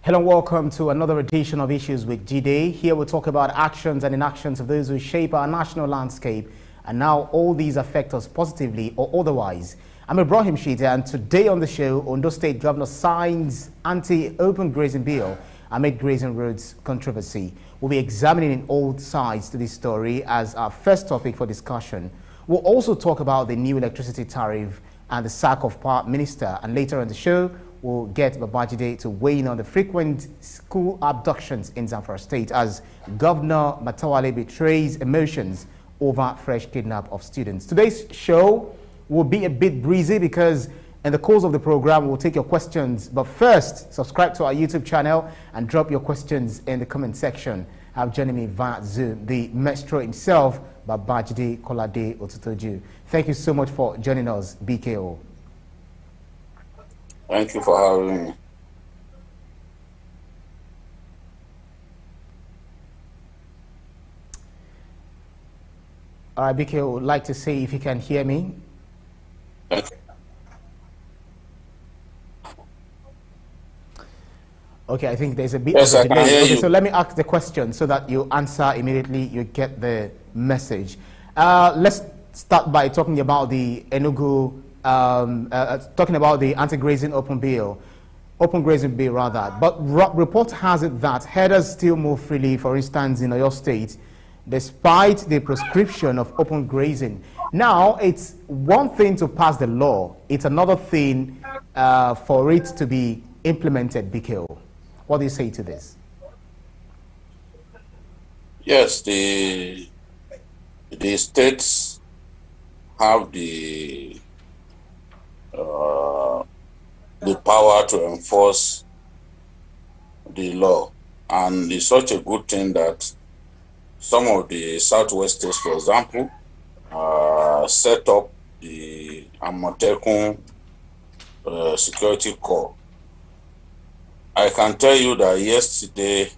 Hello and welcome to another edition of Issues with Jide. Here we talk about actions and inactions of those who shape our national landscape and now all these affect us positively or otherwise. I'm Ibrahim Jide, and today on the show, Ondo State Governor signs anti-open grazing bill amid grazing roads controversy. We'll be examining all sides to this story as our first topic for discussion. We'll also talk about the new electricity tariff and the sack of power minister, and later on the show, we'll get Babajide to weigh in on the frequent school abductions in Zamfara State as Governor Matawale betrays emotions over fresh kidnap of students. Today's show will be a bit breezy because in the course of the program, we'll take your questions. But first, subscribe to our YouTube channel and drop your questions in the comment section. I'm joining me via Zoom, the maestro himself, Babajide Kolade-Otitoju. Thank you so much for joining us, BKO. Thank you for having me. All right, BK, I would like to say if you can hear me. Okay, I think there's a bit of a delay. Okay, so let me ask the question so that you answer immediately, you get the message. Let's start by talking about the Enugu, talking about the anti-grazing open grazing bill rather. But report has it that herders still move freely, for instance, in Oyo State, despite the prescription of open grazing. Now, it's one thing to pass the law, it's another thing for it to be implemented, BKO. What do you say to this? Yes, the states have the power to enforce the law, and it's such a good thing that some of the southwest states, for example, set up the Amotekun Security Corps. I can tell you that yesterday,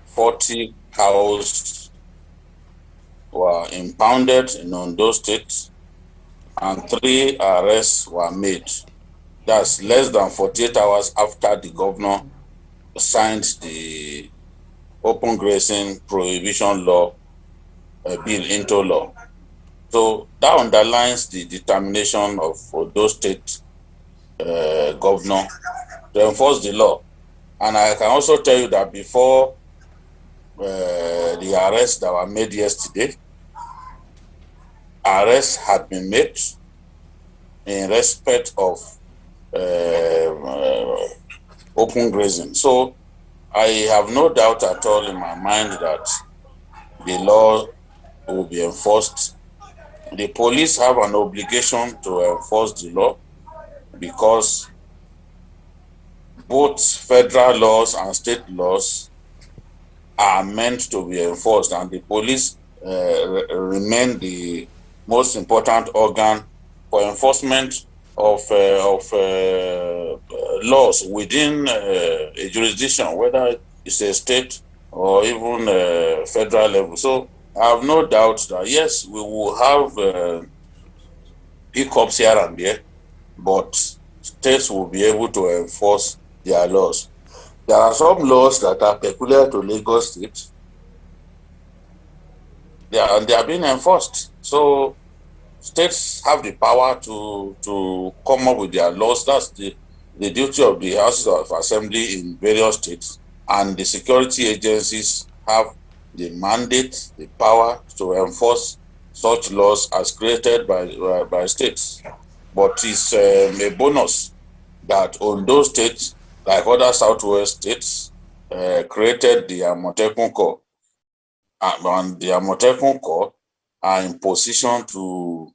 40 cows were impounded in Ondo State and 3 arrests were made. That's less than 48 hours after the governor signed the open grazing prohibition law bill into law. So that underlines the determination of Ondo State governor to enforce the law. And I can also tell you that before the arrests that were made yesterday, arrests had been made in respect of open grazing. So I have no doubt at all in my mind that the law will be enforced. The police have an obligation to enforce the law because both federal laws and state laws are meant to be enforced, and the police remain the most important organ for enforcement of laws within a jurisdiction, whether it's a state or even federal level. So I have no doubt that yes, we will have hiccups here and there, but states will be able to enforce their laws. There are some laws that are peculiar to Lagos State, and they are being enforced. So states have the power to come up with their laws. That's the duty of the Houses of Assembly in various states, and the security agencies have the mandate, the power to enforce such laws as created by states. But it's a bonus that Ondo State, like other southwest states, created the Amotekun Corps, and the Amotekun Corps are in position to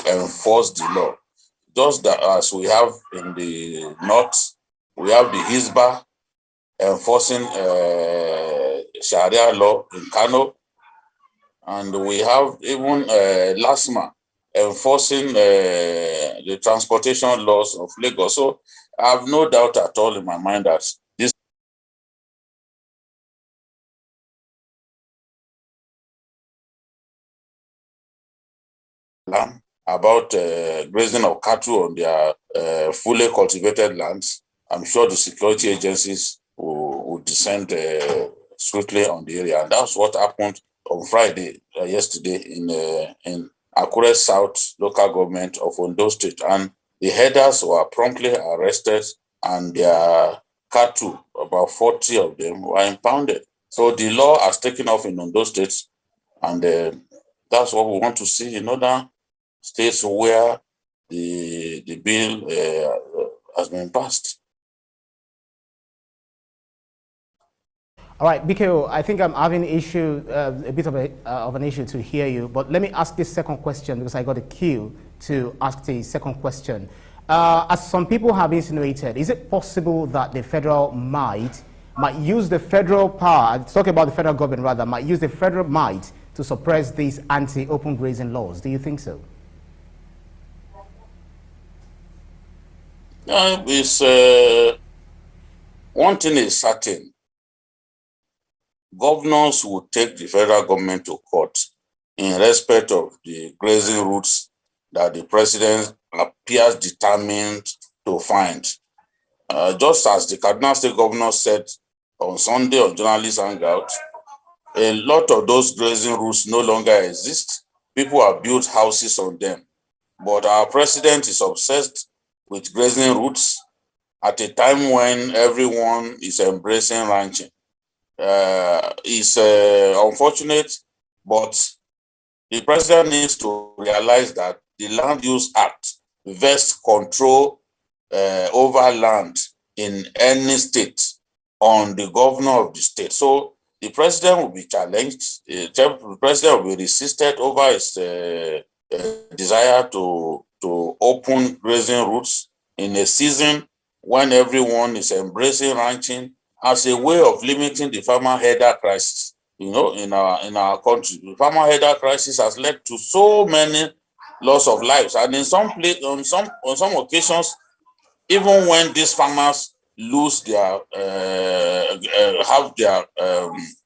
enforce the law. Just as we have in the north, we have the Hisba enforcing Sharia law in Kano, and we have even LASMA enforcing the transportation laws of Lagos. So I have no doubt at all in my mind that this about grazing of cattle on their fully cultivated lands, I'm sure the security agencies will descend swiftly on the area. And that's what happened on Friday, yesterday, in Akure South local government of Ondo State. And the headers were promptly arrested and their cattle, about 40 of them, were impounded. So the law has taken off in Ondo State, and that's what we want to see in other states where the bill has been passed. All right, BKO, I think I'm having a bit of an issue to hear you, but let me ask this second question because I got a cue to ask the second question. As some people have insinuated, is it possible that the federal might use the federal power, talking about the federal government rather, might use the federal might to suppress these anti-open grazing laws? Do you think so? One thing is certain. Governors will take the federal government to court in respect of the grazing routes that the president appears determined to find. Just as the Kaduna State governor said on Sunday on Journalist Hangout, a lot of those grazing routes no longer exist. People have built houses on them. But our president is obsessed with grazing routes at a time when everyone is embracing ranching. It's unfortunate, but the president needs to realize that the Land Use Act vests control over land in any state on the governor of the state. So the president will be challenged. The president will be resisted over his desire to open grazing routes in a season when everyone is embracing ranching as a way of limiting the farmer header crisis. You know, in our country, the farmer header crisis has led to so many loss of lives, and in on some occasions, even when these farmers lose their have their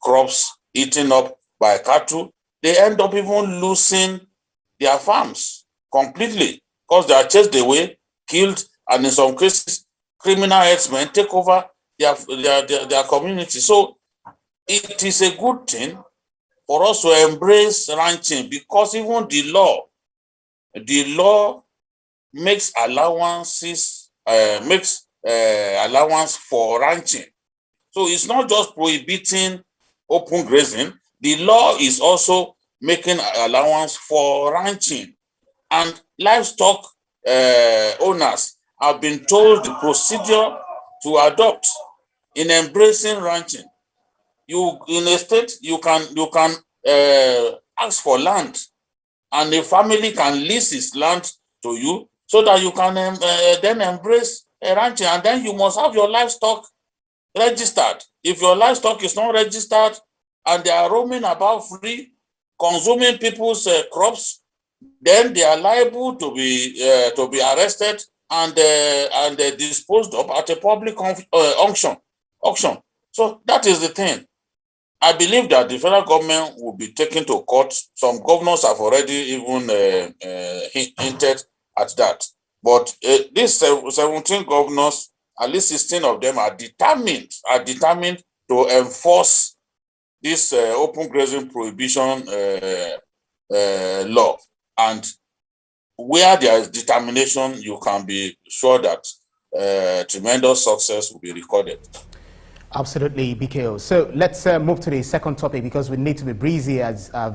crops eaten up by cattle, they end up even losing their farms completely because they are chased away, killed, and in some cases, criminal herdsmen take over their community. So it is a good thing for us to embrace ranching because even the law makes allowances, allowance for ranching. So it's not just prohibiting open grazing. The law is also making allowance for ranching, and livestock owners have been told the procedure to adopt in embracing ranching. You in a state you can ask for land, and a family can lease its land to you so that you can then embrace a ranching, and then you must have your livestock registered. If your livestock is not registered and they are roaming about free, consuming people's crops, then they are liable to be arrested and disposed of at a public auction. So that is the thing. I believe that the federal government will be taken to court. Some governors have already even hinted at that. But these 17 governors, at least 16 of them are determined to enforce this open grazing prohibition law. And where there is determination, you can be sure that tremendous success will be recorded. Absolutely, BKO. So let's move to the second topic because we need to be breezy as I've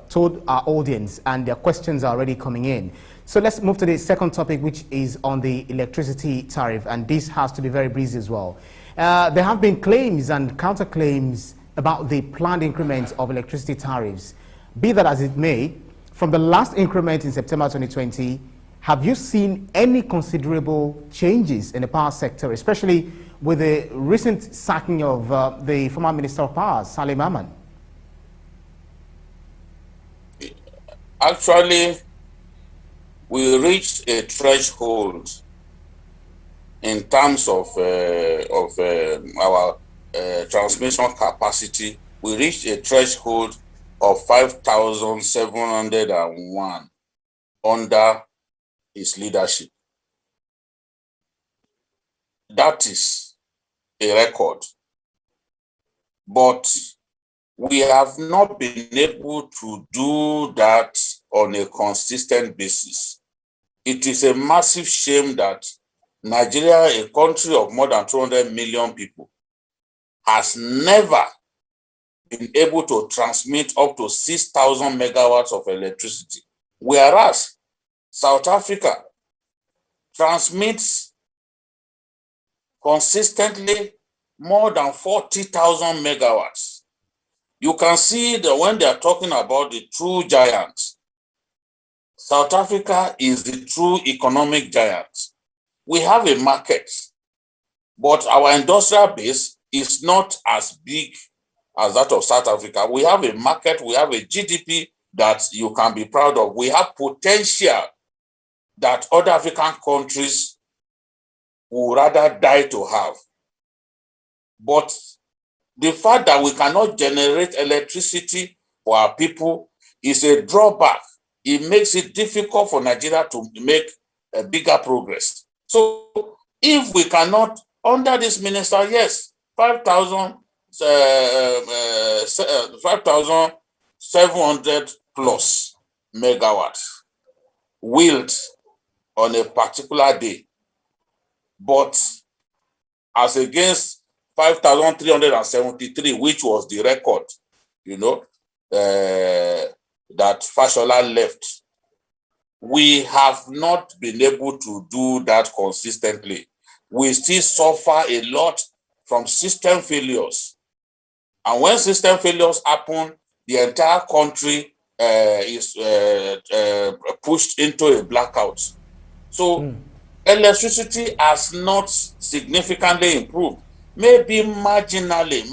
told our audience, and their questions are already coming in. So let's move to the second topic, which is on the electricity tariff, and this has to be very breezy as well. There have been claims and counterclaims about the planned increment of electricity tariffs. Be that as it may, from the last increment in September 2020, have you seen any considerable changes in the power sector, especially with the recent sacking of the former Minister of Power, Salim Ahmed? Actually, we reached a threshold in terms of our transmission capacity. We reached a threshold of 5,701 under his leadership. That is a record. But we have not been able to do that on a consistent basis. It is a massive shame that Nigeria, a country of more than 200 million people, has never been able to transmit up to 6,000 megawatts of electricity, whereas South Africa transmits consistently more than 40,000 megawatts. You can see that when they are talking about the true giants, South Africa is the true economic giant. We have a market, but our industrial base is not as big as that of South Africa. We have a market, we have a GDP that you can be proud of. We have potential that other African countries would rather die to have. But the fact that we cannot generate electricity for our people is a drawback. It makes it difficult for Nigeria to make a bigger progress. So if we cannot, under this minister, yes, 5,700 plus megawatts willed on a particular day. But as against 5,373, which was the record, that Fashola left, we have not been able to do that consistently. We still suffer a lot from system failures. And when system failures happen, the entire country is pushed into a blackout. So electricity has not significantly improved, maybe marginally.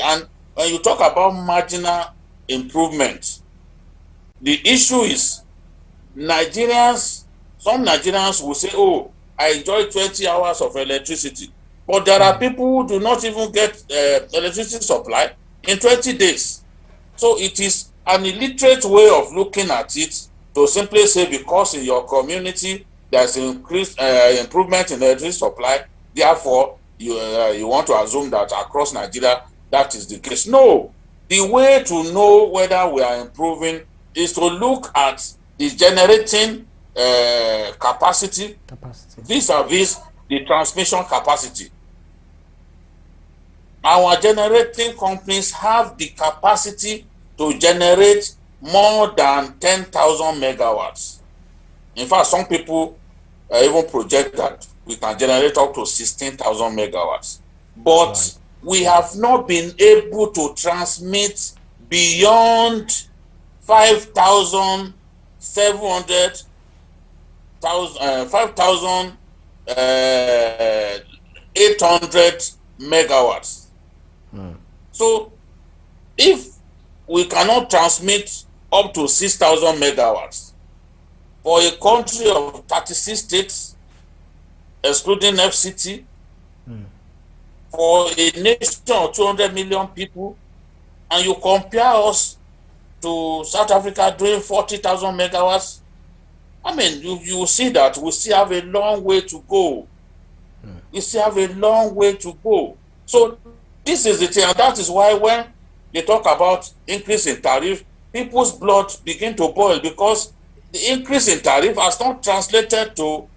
And when you talk about marginal improvement, the issue is some Nigerians will say, oh, I enjoy 20 hours of electricity. But there are people who do not even get electricity supply in 20 days. So it is an illiterate way of looking at it to simply say because in your community there's increased improvement in electricity supply, therefore you want to assume that across Nigeria that is the case. No, the way to know whether we are improving is to look at the generating capacity vis-a-vis the transmission capacity. Our generating companies have the capacity to generate more than 10,000 megawatts. In fact, some people even project that we can generate up to 16,000 megawatts. But we have not been able to transmit beyond 5,800 megawatts. So if we cannot transmit up to 6,000 megawatts for a country of 36 states, excluding FCT, for a nation of 200 million people, and you compare us to South Africa doing 40,000 megawatts, I mean, you see that we still have a long way to go. We still have a long way to go. So this is the thing, and that is why when they talk about increase in tariff, people's blood begin to boil, because the increase in tariff has not translated to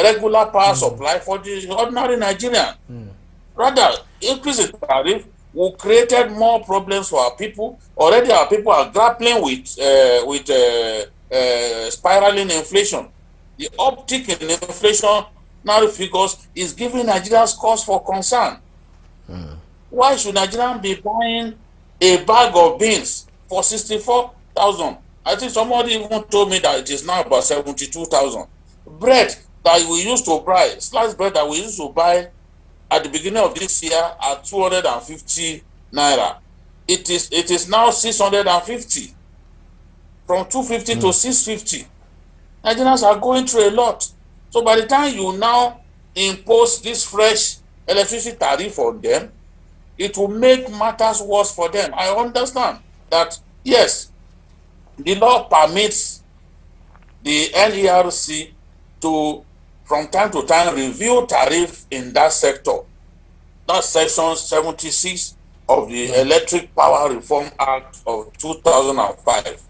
regular power supply for the ordinary Nigerian. Rather, increase in tariff will create more problems for our people. Already our people are grappling with spiraling inflation. The uptick in inflationary figures is giving Nigerians cause for concern. Why should Nigerians be buying a bag of beans for 64,000? I think somebody even told me that it is now about 72,000. Bread that we used to buy, sliced bread that we used to buy at the beginning of this year at 250 naira. It is now 650. From 250 to 650. Nigerians are going through a lot. So by the time you now impose this fresh electricity tariff on them, it will make matters worse for them. I understand that, yes, the law permits the NERC to from time to time review tariff in that sector. That's section 76 of the Electric Power Reform Act of 2005.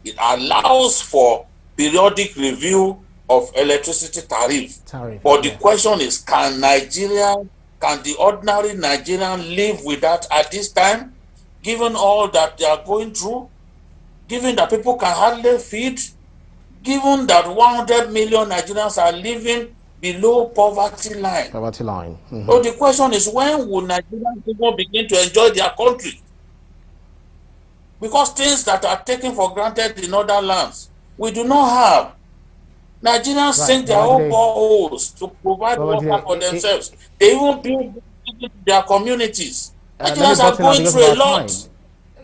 It allows for periodic review of electricity tariff. But the question is, can the ordinary Nigerian live with that at this time, given all that they are going through, given that people can hardly feed, given that 100 million Nigerians are living below poverty line? So the question is, when will Nigerian people begin to enjoy their country? Because things that are taken for granted in other lands, we do not have. Nigerians sink their own boreholes to provide water for themselves. They even build their communities. Nigerians are going through a lot.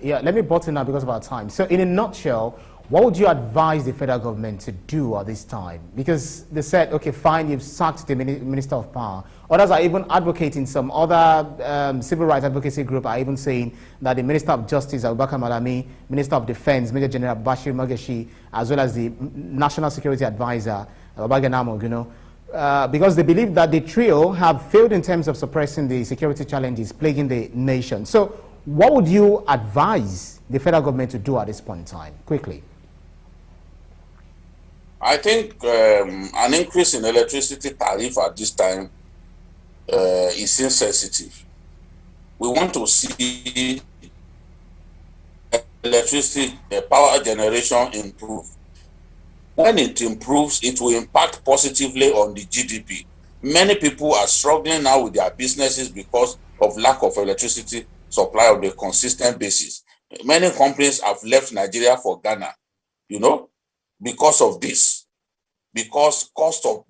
Yeah, let me button now because of our time. So in a nutshell, what would you advise the federal government to do at this time? Because they said, okay, fine, you've sacked the Minister of Power. Others are even advocating, some other civil rights advocacy group are even saying that the Minister of Justice, Abubakar Malami, Minister of Defense, Major General Bashir Magashi, as well as the National Security Advisor, Baganamo, because they believe that the trio have failed in terms of suppressing the security challenges plaguing the nation. So what would you advise the federal government to do at this point in time? Quickly. I think an increase in electricity tariff at this time is insensitive. We want to see electricity power generation improve. When it improves, it will impact positively on the GDP. Many people are struggling now with their businesses because of lack of electricity supply on a consistent basis. Many companies have left Nigeria for Ghana, because of this. Because cost of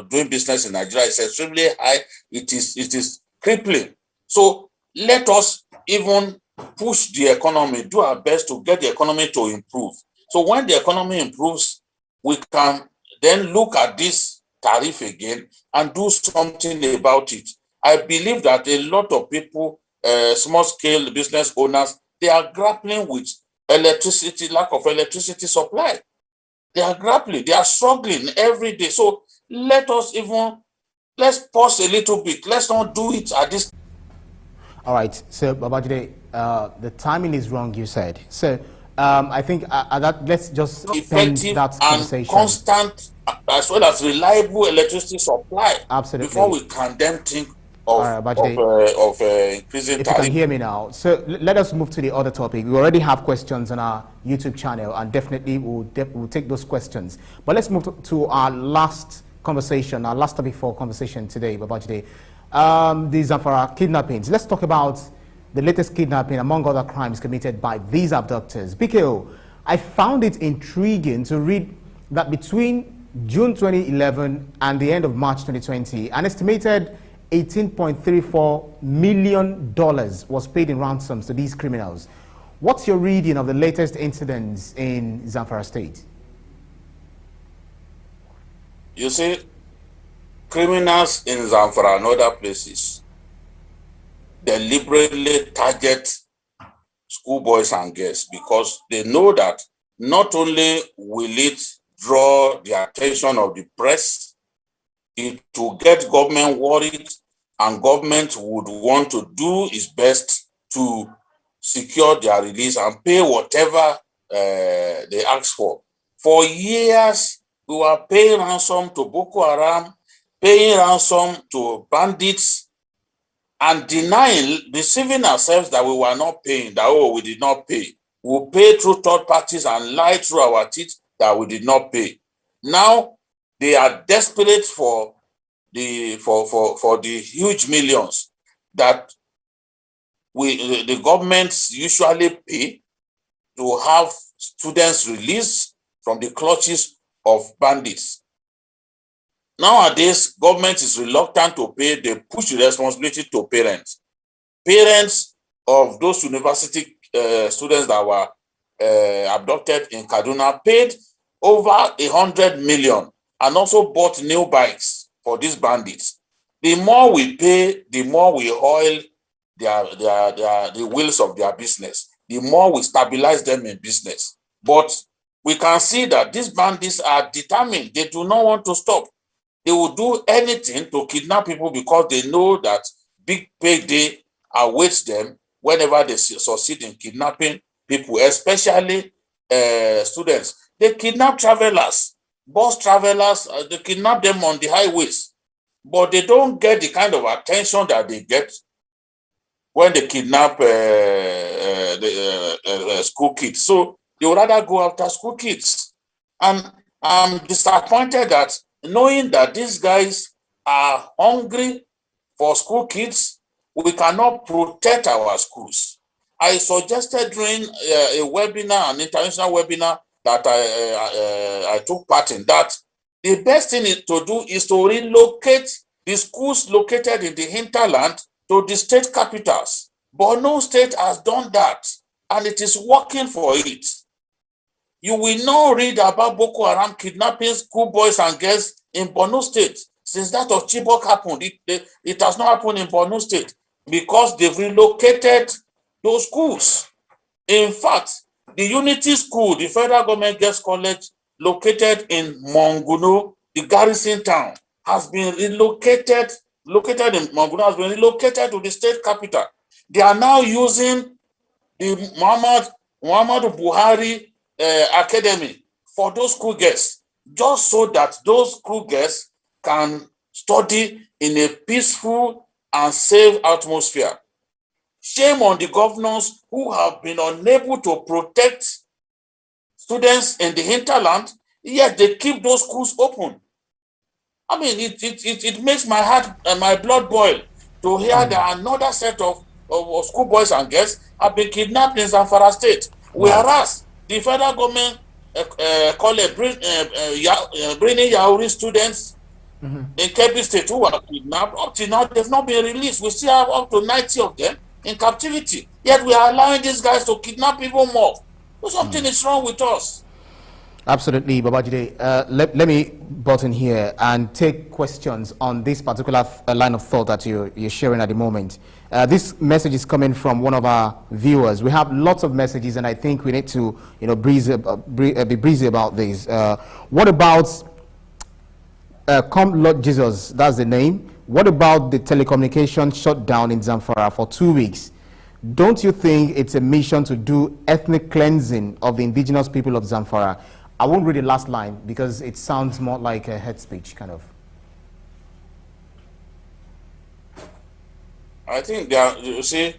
doing business in Nigeria is extremely high, it is crippling. So let us even push the economy, do our best to get the economy to improve. So when the economy improves, we can then look at this tariff again and do something about it. I believe that a lot of people, small-scale business owners, they are grappling with lack of electricity supply. They are grappling, they are struggling every day. So let's pause a little bit. Let's not do it at this. All right. So Babajide, the timing is wrong, you said. So I think let's just end that conversation. And constant, as well as reliable electricity supply. Absolutely. Before we can then think of increasing if tariff. You can hear me now. So let us move to the other topic. We already have questions on our YouTube channel, and definitely we'll take those questions. But let's move to our last conversation, our last topic for conversation today, Babajide. The Zamfara kidnappings. Let's talk about the latest kidnapping, among other crimes committed by these abductors. BKO, I found it intriguing to read that between June 2011 and the end of March 2020, an estimated $18.34 million was paid in ransoms to these criminals. What's your reading of the latest incidents in Zamfara State? You see, criminals in Zamfara and other places deliberately target schoolboys and girls because they know that not only will it draw the attention of the press, it will get government worried, and government would want to do its best to secure their release and pay whatever they ask for. For years, we were paying ransom to Boko Haram, paying ransom to bandits, and deceiving ourselves that we were not paying, that we did not pay. We pay through third parties and lie through our teeth that we did not pay. Now they are desperate for the huge millions that the governments usually pay to have students released from the clutches of bandits. Nowadays, government is reluctant to pay. They push the responsibility to parents. Parents of those university students that were abducted in Kaduna paid over 100 million and also bought new bikes for these bandits. The more we pay, the more we oil the wheels of their business, the more we stabilize them in business. But we can see that these bandits are determined. They do not want to stop. They will do anything to kidnap people because they know that big payday awaits them whenever they succeed in kidnapping people, especially students. They kidnap travelers, bus travelers, they kidnap them on the highways, but they don't get the kind of attention that they get when they kidnap school kids. So they would rather go after school kids. And I'm disappointed that knowing that these guys are hungry for school kids, we cannot protect our schools. I suggested during a webinar, an international webinar that I took part in, that the best thing to do is to relocate the schools located in the hinterland to the state capitals. But no state has done that, and it is working for it. You will not read about Boko Haram kidnapping schoolboys and girls in Borno State. Since that of Chibok happened, it has not happened in Borno State because they've relocated those schools. In fact, the Unity School, the federal government girls' college located in Monguno, the garrison town, has been relocated. Located in Monguno has been relocated to the state capital. They are now using the Muhammadu Buhari Academy for those school girls, just so that those school girls can study in a peaceful and safe atmosphere. Shame on the governors who have been unable to protect students in the hinterland, yet they keep those schools open. I mean, it makes my heart and my blood boil to hear that another set of schoolboys and girls have been kidnapped in Zamfara State, whereas the federal government bringing Yauri students in Kebbi State who were kidnapped. Up till now, they've not been released. We still have up to 90 of them in captivity. Yet we are allowing these guys to kidnap even more. So something is wrong with us. Absolutely, Babajide. Let me butt in here and take questions on this particular line of thought that you're sharing at the moment. This message is coming from one of our viewers. We have lots of messages, and I think we need to, be breezy about this. What about Come Lord Jesus? That's the name. What about the telecommunication shutdown in Zamfara for 2 weeks? Don't you think it's a mission to do ethnic cleansing of the indigenous people of Zamfara? I won't read the last line because it sounds more like a head speech, kind of. I think you see,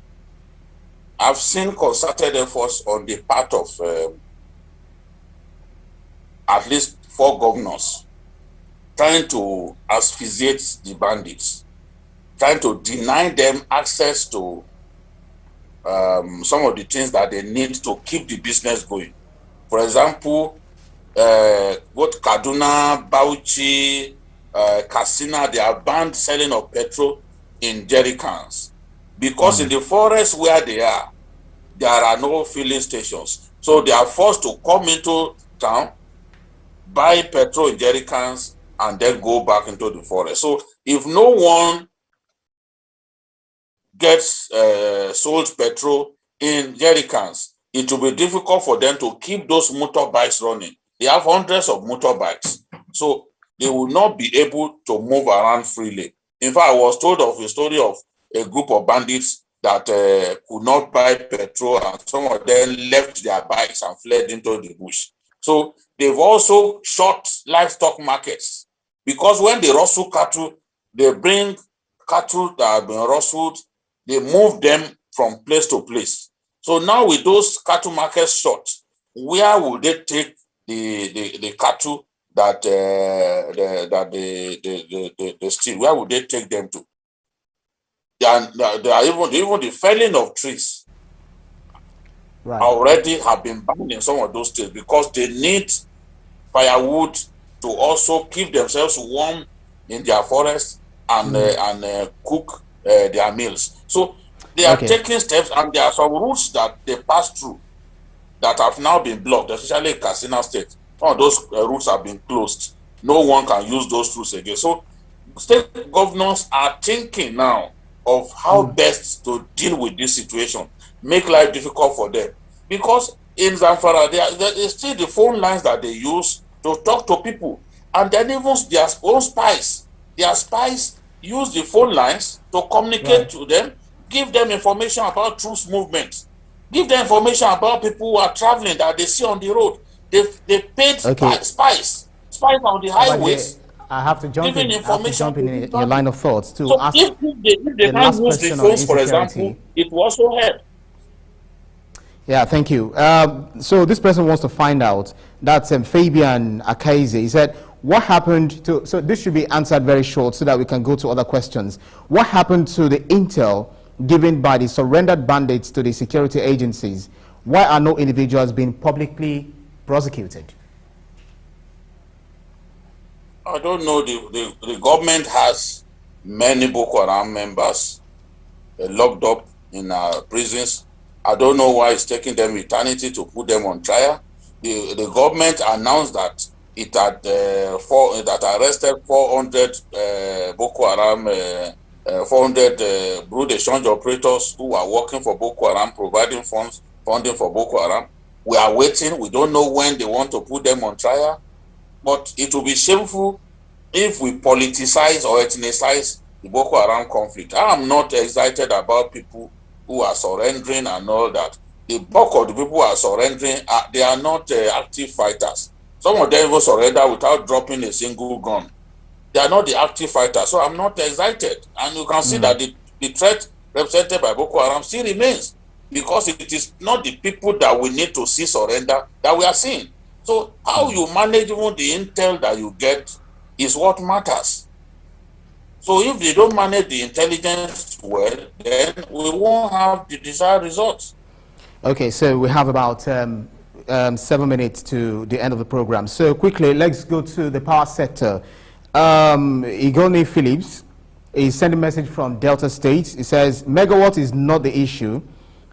I've seen concerted efforts on the part of at least 4 governors trying to asphyxiate the bandits, trying to deny them access to some of the things that they need to keep the business going. For example, both Kaduna, Bauchi, Katsina, they are banned selling of petrol in jerry cans because in the forest where they are, there are no filling stations. So they are forced to come into town, buy petrol in jerry cans, and then go back into the forest. So if no one gets sold petrol in jerry cans, it will be difficult for them to keep those motorbikes running. They have hundreds of motorbikes, so they will not be able to move around freely. In fact, I was told of a story of a group of bandits that could not buy petrol, and some of them left their bikes and fled into the bush. So they've also shut livestock markets because when they rustle cattle, they bring cattle that have been rustled, they move them from place to place. So now with those cattle markets shut, where will they take the cattle that they steal? Where would they take them to? They are even the felling of trees already have been banned in some of those states because they need firewood to also keep themselves warm in their forest and cook their meals. So they are taking steps, and there are some routes that they pass through that have now been blocked, especially in Katsina State. Some of those routes have been closed. No one can use those routes again. So state governors are thinking now of how best to deal with this situation, make life difficult for them. Because in Zamfara, there is still the phone lines that they use to talk to people. And then even their own spies use the phone lines to communicate to them, give them information about troops movement, give them information about people who are traveling that they see on the road. They paid spies on the highways, I have to jump giving in. I have to information jump to in these your line people. of thoughts to So ask if they the can't last use the question on phones, for example, insecurity. it will also help. Yeah, thank you. So this person wants to find out that Fabian Akaize, he said, what happened to, so this should be answered very short so that we can go to other questions. What happened to the intel given by the surrendered bandits to the security agencies? Why are no individuals being publicly prosecuted? I don't know. The government has many Boko Haram members locked up in prisons. I don't know why it's taking them eternity to put them on trial. The government announced that it had arrested 400 Boko Haram, 400 brood exchange operators who are working for Boko Haram, providing funding for Boko Haram. We are waiting. We don't know when they want to put them on trial. But it will be shameful if we politicize or ethnicize the Boko Haram conflict. I am not excited about people who are surrendering and all that. The bulk of the people who are surrendering, they are not active fighters. Some of them even surrender without dropping a single gun. They are not the active fighters, so I'm not excited. And you can see that the threat represented by Boko Haram still remains, because it is not the people that we need to see surrender that we are seeing. So how you manage even the intel that you get is what matters. So if they don't manage the intelligence well, then we won't have the desired results. Okay, so we have about 7 minutes to the end of the program. So quickly, let's go to the power sector. Igoni Phillips is sending a message from Delta State. He says, megawatt is not the issue.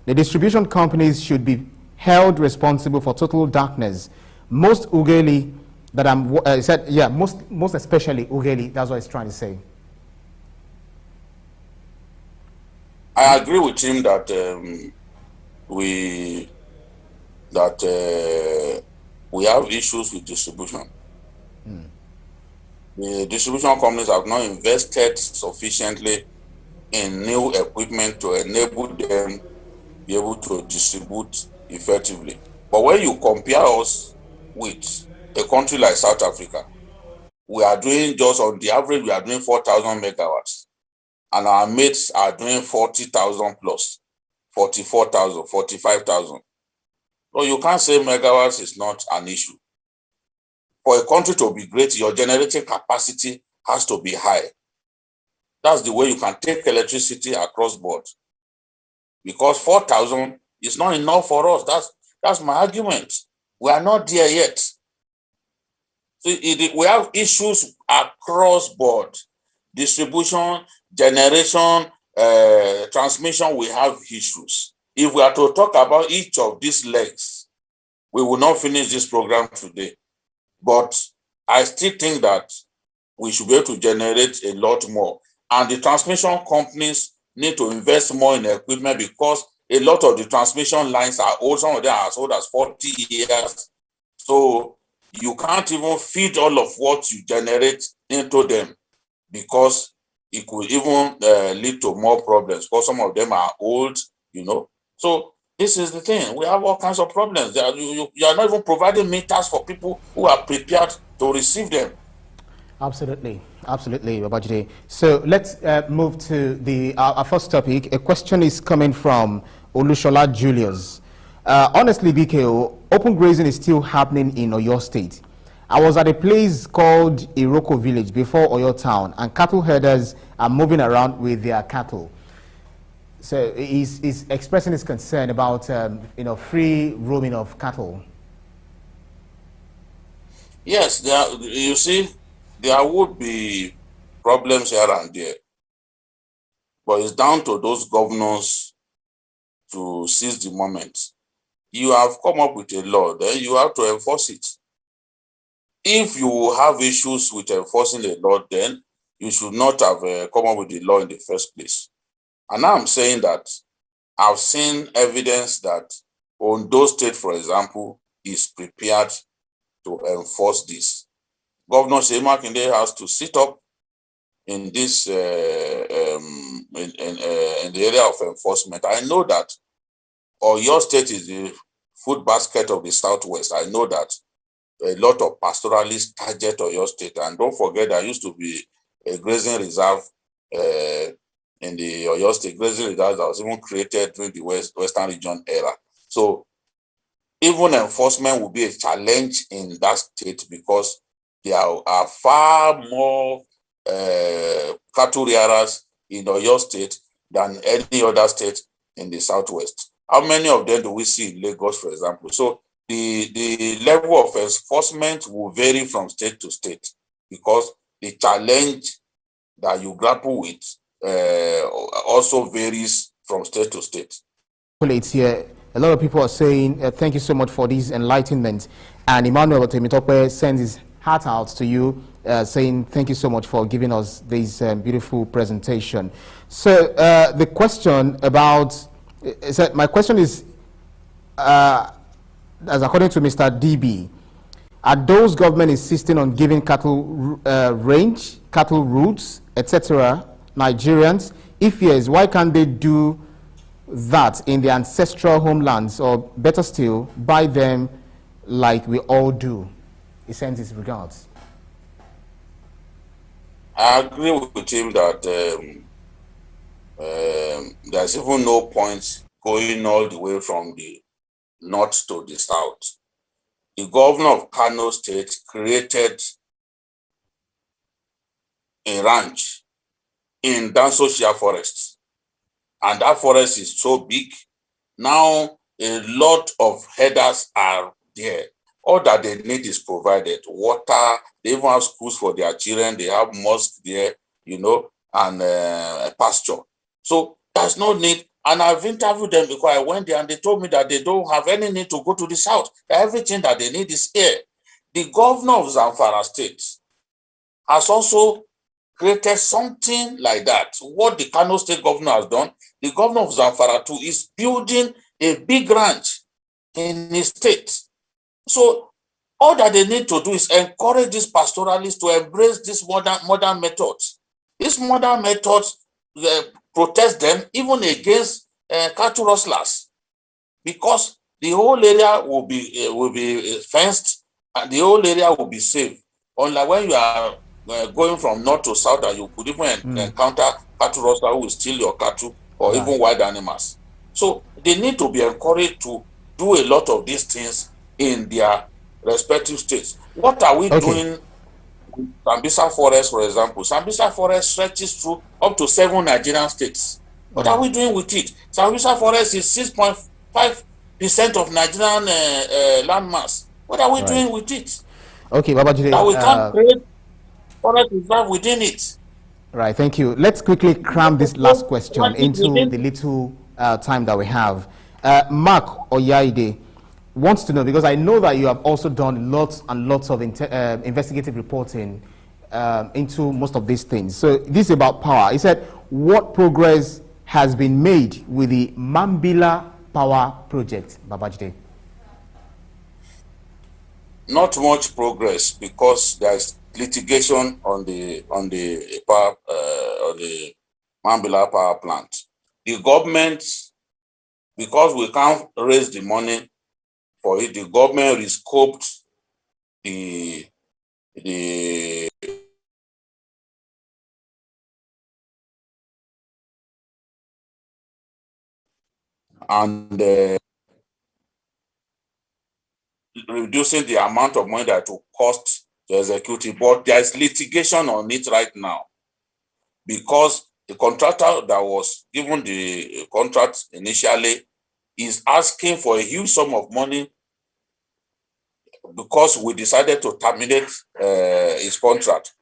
The distribution companies should be held responsible for total darkness. Most Ugeli that I'm, said, yeah, most especially Ugeli, that's what he's trying to say. I agree with him that we have issues with distribution. The distribution companies have not invested sufficiently in new equipment to enable them be able to distribute effectively. But when you compare us with a country like South Africa, we are doing, just on the average, we are doing 4,000 megawatts. And our mates are doing 40,000 plus, 44,000, 45,000. So you can't say megawatts is not an issue. For a country to be great, your generating capacity has to be high. That's the way you can take electricity across board. Because 4,000 is not enough for us. That's my argument. We are not there yet. So we have issues across board. Distribution, generation, transmission, we have issues. If we are to talk about each of these legs, we will not finish this program today. But I still think that we should be able to generate a lot more. And the transmission companies need to invest more in equipment, because a lot of the transmission lines are old. Some of them are as old as 40 years. So you can't even feed all of what you generate into them, because it could even lead to more problems, because some of them are old, you know. So this is the thing. We have all kinds of problems. You are not even providing meters for people who are prepared to receive them. Absolutely, absolutely, Babajide. So let's move to our first topic. A question is coming from Olushola Julius. Honestly, BKO, open grazing is still happening in Oyo State. I was at a place called Iroko Village before Oyo Town, and cattle herders are moving around with their cattle. So he's expressing his concern about free roaming of cattle. Yes, you see, there would be problems here and there, but it's down to those governors to seize the moment. You have come up with a law, then you have to enforce it. If you have issues with enforcing the law, then you should not have come up with the law in the first place. And now I'm saying that I've seen evidence that Ondo State, for example, is prepared to enforce this. Governor Seyi Makinde has to sit up in this in the area of enforcement. I know that Oyo State is the food basket of the Southwest. I know that a lot of pastoralists target Oyo State, and don't forget there used to be a grazing reserve in the Oyo State grazing reserve that was even created during the Western region era. So even enforcement will be a challenge in that state because there are far more cattle rearers in Oyo State than any other state in the Southwest. How many of them do we see in Lagos, for example? So the level of enforcement will vary from state to state because the challenge that you grapple with also varies from state to state. Here, a lot of people are saying thank you so much for this enlightenment, and Emmanuel Temitope sends his heart out to you, saying thank you so much for giving us this beautiful presentation. So the question about my question is, as according to Mr. DB, are those government insisting on giving cattle range, cattle routes, etc., Nigerians? If yes, why can't they do that in the ancestral homelands, or better still, buy them like we all do? He sends his regards. I agree with him that there's even no point going all the way from the north to the south. The governor of Kano State created a ranch in Dansoshia Forest, and that forest is so big. Now a lot of headers are there. All that they need is provided. Water, they even have schools for their children, they have mosque there, you know, and a pasture. So there's no need. And I've interviewed them because I went there and they told me that they don't have any need to go to the south. Everything that they need is here. The governor of Zamfara State has also created something like that. What the Kano State governor has done, the governor of Zamfara too is building a big ranch in his state. So all that they need to do is encourage these pastoralists to embrace these modern methods. These modern methods protest them even against cattle rustlers, because the whole area will be fenced and the whole area will be safe. Unlike when you are going from north to south, that you could even encounter cattle rustlers who will steal your cattle or even wild animals. So they need to be encouraged to do a lot of these things in their respective states. What are we doing with Sambisa Forest, for example? Sambisa Forest stretches through up to 7 Nigerian states. What are we doing with it? Sambisa Forest is 6.5% of Nigerian landmass. What are we doing with it? Okay, Babajide. That we can't create forest reserve within it. Right, thank you. Let's quickly cram this last question into the little time that we have. Mark Oyaide wants to know, because I know that you have also done lots and lots of investigative reporting into most of these things. So this is about power. He said, what progress has been made with the Mambilla power project, Babajide? Not much progress, because there is litigation on the Mambilla power plant. The government, because we can't raise the money for it, the government rescoped the and reducing the amount of money that will cost to execute it. But there is litigation on it right now, because the contractor that was given the contract initially is asking for a huge sum of money, because we decided to terminate his contract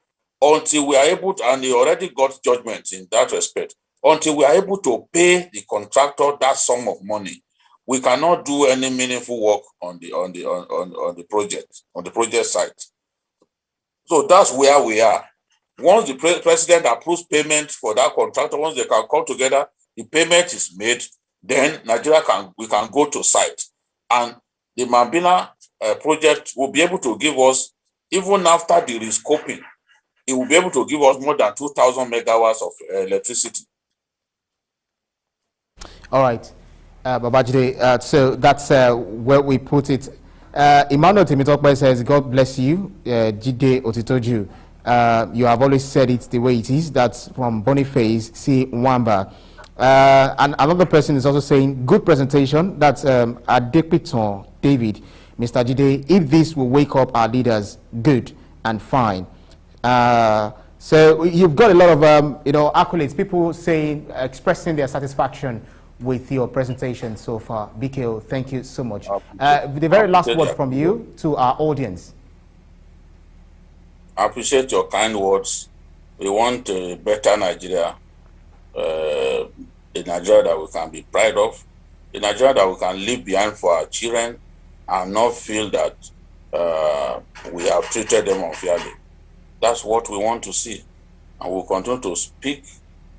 until we are able to, and he already got judgment in that respect. Until we are able to pay the contractor that sum of money, we cannot do any meaningful work on the project site. So that's where we are. Once the president approves payment for that contractor, once they can come together, the payment is made, then we can go to site, and the Mambilla project will be able to give us even after the rescoping, it will be able to give us more than 2,000 megawatts of electricity. All right, Babajide, so that's where we put it. Emmanuel Timitokpe says, God bless you, Jide Otitoju. You have always said it the way it is. That's from Boniface C. Wamba. And another person is also saying, good presentation. That's Adepiton David. Mr. Jide, if this will wake up our leaders, good and fine. So you've got a lot of accolades, people saying, expressing their satisfaction with your presentation so far. BKO, thank you so much. The very last word from you to our audience. I appreciate your kind words. We want a better Nigeria, a Nigeria that we can be proud of, a Nigeria that we can leave behind for our children and not feel that we have treated them unfairly. That's what we want to see. And we'll continue to speak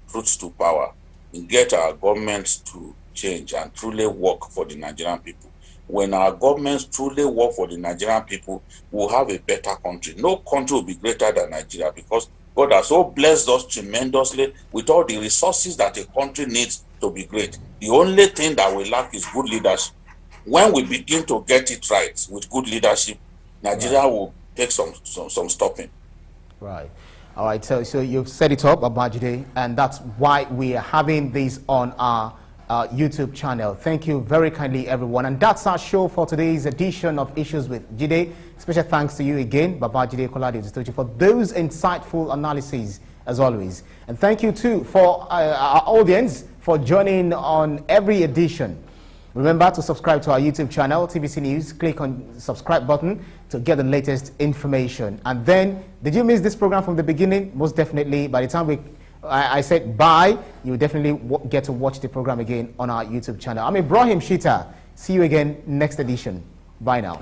truth to power and get our governments to change and truly work for the Nigerian people. When our governments truly work for the Nigerian people, we'll have a better country. No country will be greater than Nigeria because God has so blessed us tremendously with all the resources that a country needs to be great. The only thing that we lack is good leadership. When we begin to get it right with good leadership, Nigeria will take some stopping. Right. All right. So you've set it up, Babajide, and that's why we are having this on our YouTube channel. Thank you very kindly, everyone. And that's our show for today's edition of Issues with Jide. Special thanks to you again, Babajide Kolade-Otitoju, for those insightful analyses, as always. And thank you, too, for our audience for joining on every edition. Remember to subscribe to our YouTube channel, TVC News. Click on the subscribe button to get the latest information. And then, did you miss this program from the beginning? Most definitely. By the time I said bye, you will definitely get to watch the program again on our YouTube channel. I'm Ibrahim Shita. See you again next edition. Bye now.